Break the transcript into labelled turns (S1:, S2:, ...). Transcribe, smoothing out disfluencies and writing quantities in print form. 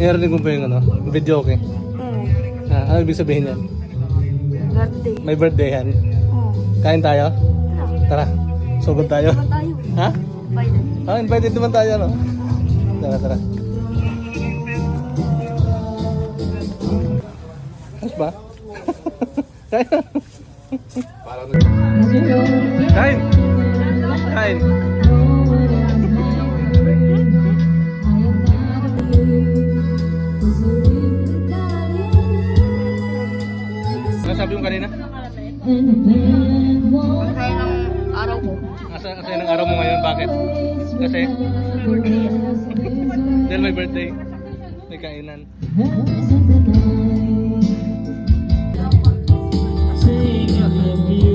S1: Narinig mo ba yung ano? Video okay? Ano ibig sabihin yan?
S2: Birthday.
S1: May birthday yan. Kain tayo? Tara. Sugod tayo.
S2: Tayo.
S1: Ha?
S2: Bye.
S1: Invited naman tayo, no? Tara, tara. Ayos ba? Kain. Kain. Kain. Ano sabi mo kanina?
S2: Masaya ng araw ko.
S1: Asaya ng araw mo ngayon. Bakit? Kasi? Dahil may birthday. May kainan.
S3: Sing of the music.